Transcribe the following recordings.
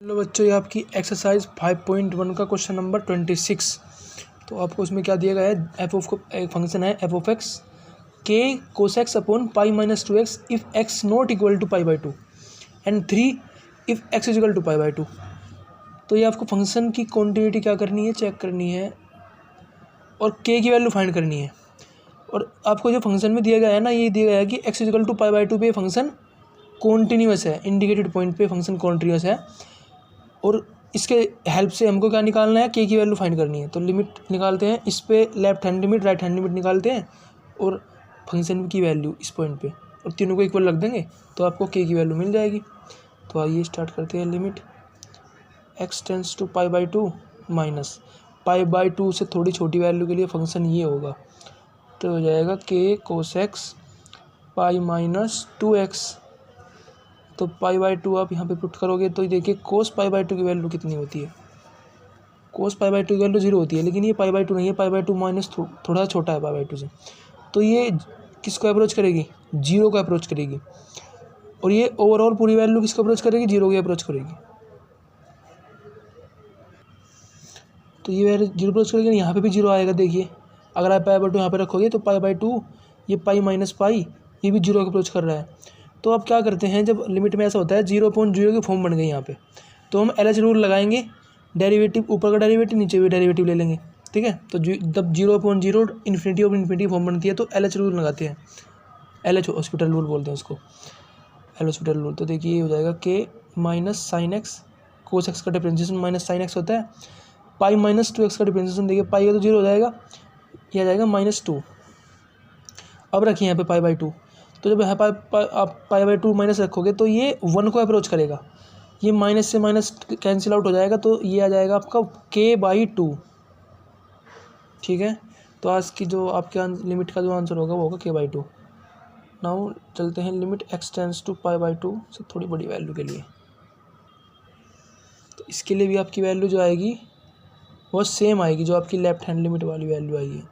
Hello बच्चों, ये आपकी एक्सरसाइज 5.1 का क्वेश्चन नंबर 26। तो आपको उसमें क्या दिया गया है, एफ ऑफ को एक फंक्शन है F of x k cos x upon pi minus 2x if x not equal to pi by 2 and 3 if x is equal to pi by 2। तो ये आपको फंक्शन की कॉन्टिन्यूटी क्या करनी है, चेक करनी है और के की वैल्यू फाइंड करनी है। और आपको जो फंक्शन में दिया गया है ना, ये दिया गया है कि x is equal to pi by 2 पे फंक्शन कॉन्टिन्यूस है, इंडिकेटेड पॉइंट पे फंक्शन कॉन्टिन्यूस है। और इसके हेल्प से हमको क्या निकालना है, के की वैल्यू फाइंड करनी है। तो लिमिट निकालते हैं, इस पे left hand limit right hand limit निकालते हैं और फंक्शन की वैल्यू इस पॉइंट पे और तीनों को इक्वल रख देंगे तो आपको के की वैल्यू मिल जाएगी। तो आइए स्टार्ट करते हैं। Limit x tends to pi by 2 minus pi by 2 से थोड़ी छोटी वैल्यू के लिए फंक्शन ये होगा, तो हो जाएगा के कोस एक्स पाई माइनस 2x। तो पाई बाई 2 आप यहाँ पे पुट करोगे तो देखिए कोस पाई बाई 2 की वैल्यू कितनी होती है। कोस पाई बाई 2 की वैल्यू 0 होती है, लेकिन ये पाई बाई 2 नहीं है, पाई बाई 2 माइनस थोड़ा छोटा है पाई बाई 2 से। तो ये किसको अप्रोच करेगी, 0 को अप्रोच करेगी। और ये ओवरऑल पूरी वैल्यू किसको अप्रोच करेगी, 0 की अप्रोच करेगी। तो ये वैल्यू 0 अप्रोच करेगी, यहाँ पे भी 0 आएगा। देखिए अगर आप पाई बाई 2 यहाँ पे रखोगे तो पाई बाई 2 ये पाई माइनस पाई ये भी 0 को अप्रोच कर रहा है। तो आप क्या करते हैं, जब लिमिट में ऐसा होता है 0.0 की फॉर्म बन गई यहाँ पे, तो हम LH रूल लगाएंगे। डेरिवेटिव ऊपर का डेरिवेटिव नीचे भी डेरिवेटिव ले लेंगे, ठीक है। तो जब 0.0 इन्फिनिटी ऑफ इन्फिनिटी फॉर्म बनती है तो LH रूल लगाते हैं, LH हॉस्पिटल रूल बोलते हैं उसको, एल हॉस्पिटल रूल। तो देखिए ये हो जाएगा के minus sine x, cos x का डिफरेंशिएशन माइनस साइन एक्स होता है, पाई माइनस 2x का डिफरेंशिएशन देखिए पाई का तो 0 हो जाएगा, यह आ जाएगा -2। अब रखिए यहाँ पे पाई बाई 2, तो जब यहाँ आप पाई बाई 2 माइनस रखोगे तो ये 1 को अप्रोच करेगा, ये माइनस से माइनस कैंसिल आउट हो जाएगा, तो ये आ जाएगा आपका के बाई 2, ठीक है। तो आज की जो आपके लिमिट का जो आंसर होगा वो होगा के बाई 2। नाउ चलते हैं limit x tends to pi by 2 से थोड़ी बड़ी वैल्यू के लिए। तो इसके लिए भी आपकी वैल्यू जो आएगी वो सेम आएगी जो आपकी लेफ्ट हैंड लिमिट वाली वैल्यू आएगी।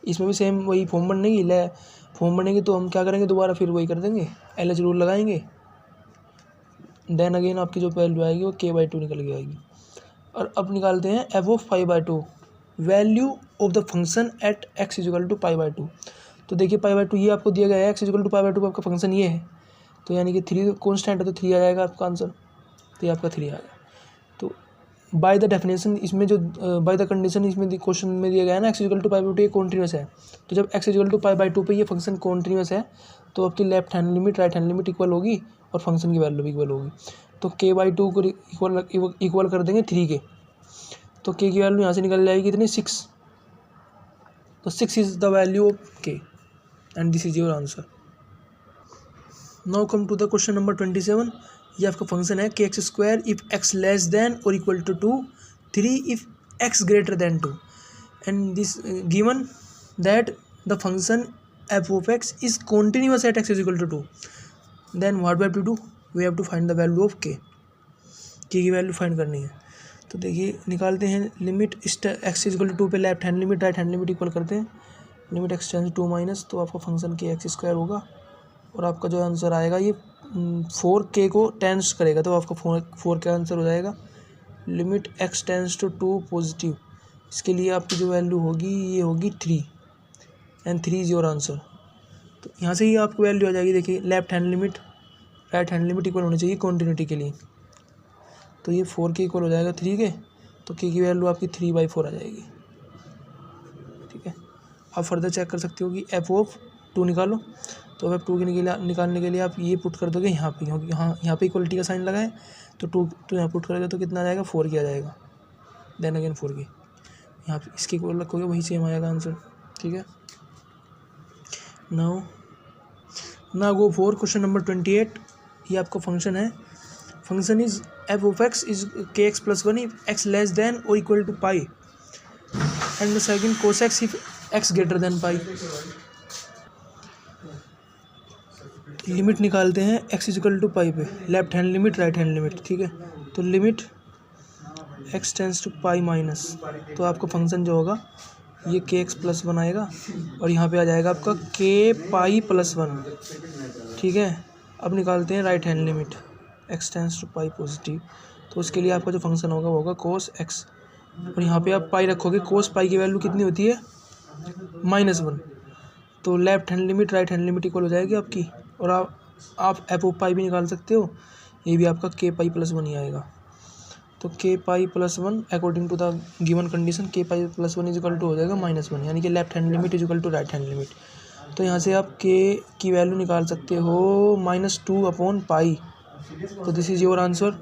इसमें भी सेम वही फॉर्म बनेगी, फॉर्म बनेगी तो हम क्या करेंगे, दोबारा फिर वही कर देंगे, LH रूल लगाएंगे। देन अगेन आपकी जो वैल्यू आएगी वो के बाई 2 निकल के आएगी। और अब निकालते हैं F of pi by 2, value of the function at x is equal to pi by 2। तो देखिए पाई बाई 2 ये आपको दिया गया है, x is equal to pi by 2 आपका फंक्शन ये है, तो यानी कि 3 कॉन्स्टेंट है तो 3 आ जाएगा आपका आंसर। तो ये आपका 3 आ गया। तो बाय द डेफिनेशन इसमें जो बाय द कंडीशन इसमें क्वेश्चन में दिया गया है ना, x equal to pi by 2 ये कॉन्टिन्यूस है। तो जब x equal to pi by 2 पे ये फंक्शन कॉन्टिन्यूस है तो आपकी left hand limit right hand limit equal होगी और फंक्शन की वैल्यू भी इक्वल होगी। तो के बाई 2 को इक्वल कर देंगे 3 के, तो के की वैल्यू यहाँ से निकल जाएगी कितनी, 6। तो 6 is the value of K and this is your answer. Now come to the question number 27। ये आपका फंक्शन है K x square if x less than और equal to 2, 3 if x greater than 2 and this given that the function f of x is continuous at x is equal to 2, then what we have to do, we have to find the value of के की value find करनी है। तो देखिए निकालते हैं limit x is equal to 2 पे left hand limit right hand limit equal करते हैं। Limit x tends to 2 minus, तो आपका फंक्शन के एक्स स्क्वायर होगा और आपका जो आंसर आएगा ये 4k को टेंस करेगा, तो आपका 4 का आंसर हो जाएगा। Limit x tends to 2 positive, इसके लिए आपकी जो वैल्यू होगी ये होगी 3 एंड 3 इज योर आंसर। तो यहाँ से ही आपको वैल्यू आ जाएगी। देखिए left hand limit right hand limit equal होनी चाहिए कॉन्टिन्यूटी के लिए, तो ये 4 के इक्वल हो जाएगा 3 के, तो के की वैल्यू आपकी 3/4 आ जाएगी, ठीक है। आप फर्दर चेक कर सकते हो कि एफ ऑफ 2 निकालो, तो एफ 2 के निकालने के लिए आप ये पुट कर दोगे यहाँ पे, क्योंकि यहाँ पे इक्वलिटी का साइन लगा है, तो 2 यहाँ पुट करोगे तो कितना आ जाएगा, 4 के आ जाएगा। देन अगेन 4 के यहाँ पे इसके इक्वल रखोगे वही सेम आएगा आंसर, ठीक है। Now go for question number 28। ये आपका फंक्शन है, function is f of x is K x plus 1 if x less than और equal to pi and the second cos x if x greater than pi. Limit निकालते हैं x is equal to pi पे, left hand limit right hand limit, ठीक है। तो limit x tends to pi minus, तो आपका function जो होगा ये के एक्स प्लस 1 आएगा और यहाँ पे आ जाएगा आपका के पाई प्लस 1, ठीक है। अब निकालते हैं right hand limit x tends to pi positive, तो उसके लिए आपका जो फंक्शन होगा वो होगा कोस एक्स, और यहाँ पे आप पाई रखोगे। कोस पाई की वैल्यू कितनी होती है? -1। तो left hand limit right hand limit equal हो जाएगी आपकी, और आप एफ ऑफ पाई भी निकाल सकते हो। ये भी आपका के पाई प्लस 1 ही आएगा। तो k pi plus 1 according to the given condition k pi plus 1 is equal to हो जाएगा -1, यानी कि left hand limit equal to right hand limit. तो यहाँ से आप के की वैल्यू निकाल सकते हो -2/पाई। तो this is your answer.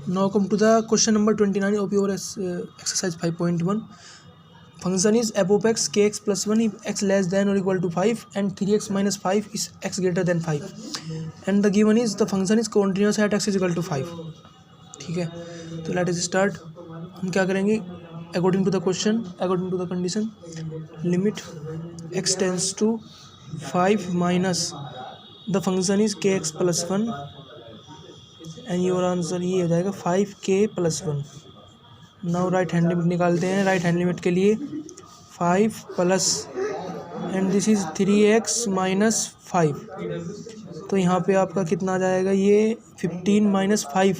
Now come to the question number 29 of your exercise 5.1। Function is f of x K x plus 1 if x less than और equal to 5 and 3x - 5 is x greater than 5 and the given is the function is continuous at x is equal to 5। ठीक है, तो let us start. हम क्या करेंगे? According to the question, according to the condition, limit x tends to 5 minus the function is K x plus 1 and your answer ये हो जाएगा 5k plus 1। Now right hand limit निकालते हैं। Right hand limit के लिए 5 plus and this is 3x - 5। तो यहाँ पे आपका कितना आ जाएगा? ये 15 - 5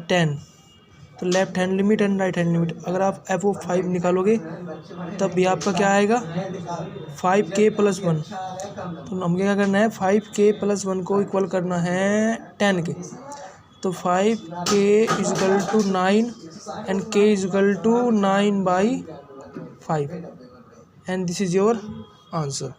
10। तो left hand limit and right hand limit, अगर आप एफ ऑफ 5 निकालोगे तब भी आपका क्या आएगा? 5k plus 1। तो हमें क्या करना है? 5k प्लस 1 को इक्वल करना है 10 के। तो 5k equal to 9 and k equal to 9/5 and this is your answer.